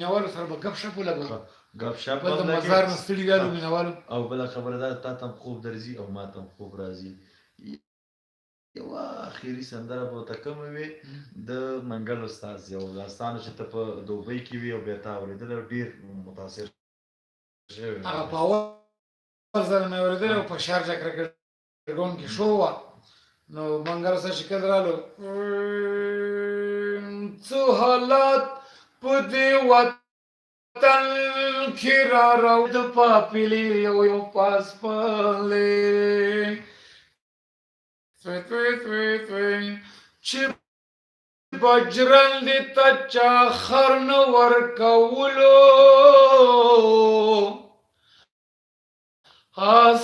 مینوالو سره به ګپ شپ ولګو ګپ شپ بل د مزار نه ستړي رالو مینوالو او بله خبره ده تا ته خوب درځي او ما ته خوب راځي یوه اخري سندره به ورته کومه وي د منګل استاز یو داستان چې ته په دوبۍ کې وي او بیا تا اورېدلی ډېر متاثر شوی هغه په اول ځل مې اورېدلی او په شارجه کرکټ ګراونډ کې شو وه نو منګل استاز چې کله رالو څه حالات په دې وطن کې را د پاپلي یو پاسپالی چې بجرنګ ته چا خر نه ورکولو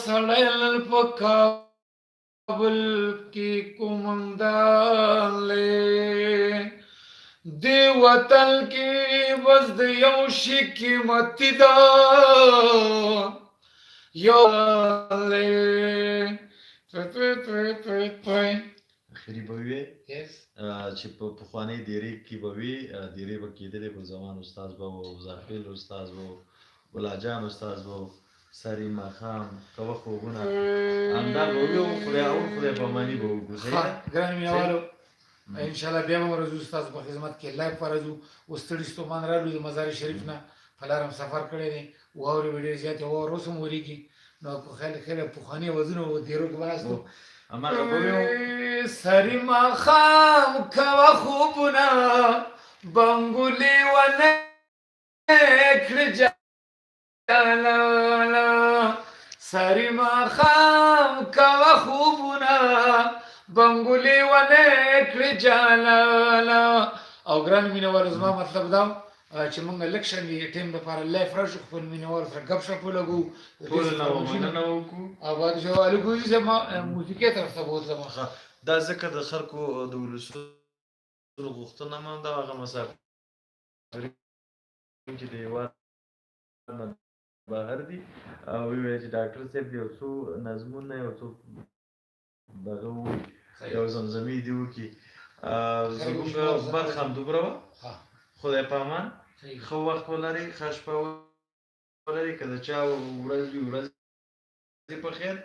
سړی په کابل کې قومندان دی وطن کې بس د یو شي قیمتي ده یو اخري به وي چې په پخوانۍ دیرې کې به وي دیرې به کېدلې ګل زمان استاز به و زاخیل استاز به و ګلاجان استاز به و سري ماښام کوه خوبونه همدا به وي او خدای پاماني به وکړو ګرانې مینهوالو انشاءالله بیا به ورځو ستاسو په خدمت کې لایف په راځو اوس ستړي ستومان رالو د مزار شریف نه په لاره هم سفر کړی دی واورې به ډېرې زیاتې واوره اوس هم ورېږي نو خیلی پخواني اوازونه و دیرو کې به ناست سري ماښام کوه خوبونه بنګولې ونه کړه جلاله سري ماښام کوه خوبونه بنګولې ونه کړه جلاله او ګران مینهوالو زما مطلب دا چې موږ لکشن دی ټیم لپاره لایف راشو خپل مینهوالو سره ګپ شپ ولګو ټول مننه وکړو آباد شو الګوزي زما موسیقي طرف ته بوتلم دا ځکه د خلکو د ولسونو غوښتنه مې ده هغه مسافرین چې د هېواد نه بهر دي او وویل چې ډاکټر صاحب یو څو نظمونه یو څو دغه ووایي یو زمزمې دې وکړي زموږ برخه همدومره وه خدای په امان ښه وخت ولرئ ښه شپه ولرئ که د چا ورځ وي ورځې په خیر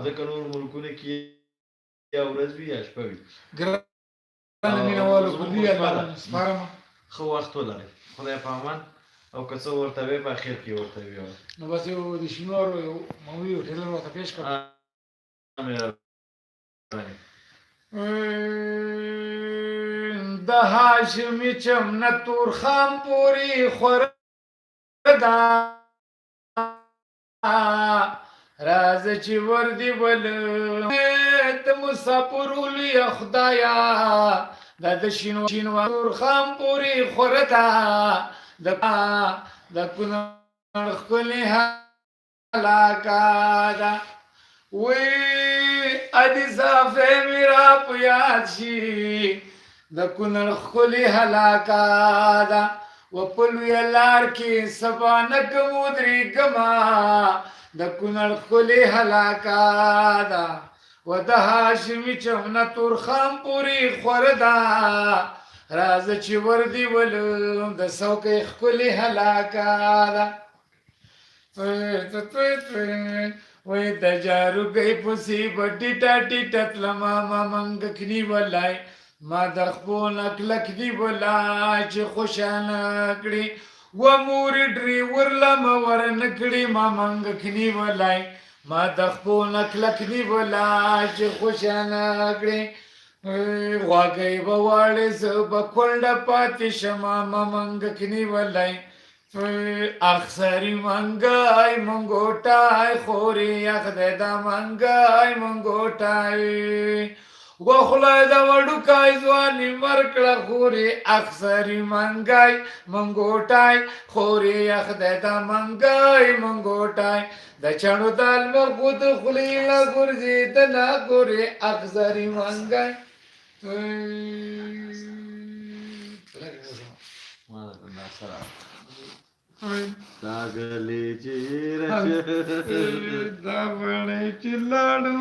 ځکه نور ملکونه کې یا ورځ وي یا شپه وي ګرانو مینهوالو په دې الله سپارم ښه وخت ولرئ خدای په امان او که څه ورته وی په اخر کې ورته وي نو بس یو د شینوارو یو مووي ټریلر ورته پیش کړم د هاشمي چمنه تورخم پورې خوره ده راځه چې وردي بله د مسافرولو یا خدایه دا د شینوار تورخم پورې خوره ده د کونړ ښکلې هلاکه ده وی ادي صافه میرا په یاد شي د کونړ ښکلې هلاکه ده و په لویه لار کې سبا نه کوم ودرېږمه د کونړ ښکلې هلاکه ده و د هاشمي چمنه تورخم پورې خوره ده راځه چې وردي ولم د څوکۍ ښکلې هلاکه ده وای د جاروګۍ پسې به ټیټه ټیټه تلمه ما منګکني ولای ما د خپل کلک دی ولای چې خوشانه کړي و مور ډریور لمه ورنه کړي ما منګکني ولای ما د خپل کلک دی ولای چې خوشانه کړي غواګۍ به واړې زه به کونډه پاتې شمه ما منګکني ولای اخسری منګای منګوټای خوري یخ د منګای منګوټای وخلای د وډوکای ځواني ورکړه خوري اخسری منګای منګوټای خوري یخ د منګای منګوټای د چڼو دال مغود خلی لا ګرځي د نا ګوري اخسری منګای داغلی چیرچ دا بڼې چې لاړو